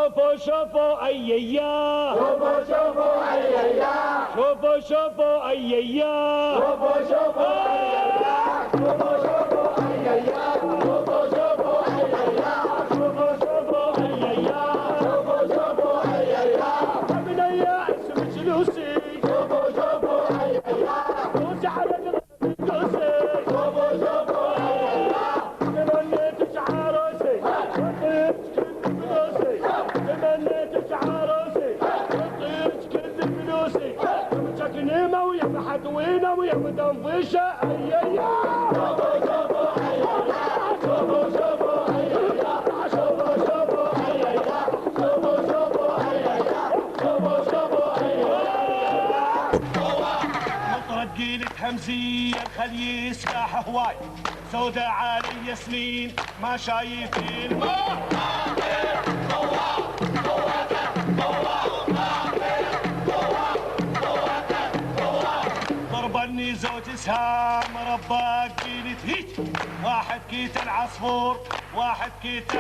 شوفوا شوفوا اييا شوفوا شوفوا اييا شوفوا شوفوا اييا شوفوا شوفوا اييا شوفوا شوفوا اييا شوفوا شوفوا اييا شوفوا شوفوا اييا شوفوا شوفوا اييا من اياس مجلوسي شوفوا شوفوا اييا فوزي على قلبي دوسي شوفوا شوفوا اييا تمنيت عروسي وطيت كل فلوسي تمنيت عروسي وطيت كل فلوسي امسك نيمه ويا محدوينه ويا مدنفشه اييا شوفوا شوفوا اييا شوفوا شوفوا اييا شوفوا شوفوا اييا شوفوا شوفوا اييا شوفوا شوفوا اييا مطرد جيلة همزية الخلي يسبح هواي سودا علي سنين ما شايف الماء ضربني زوج سهام رباك جيلة هيك واحد كيت العصفور واحد كيت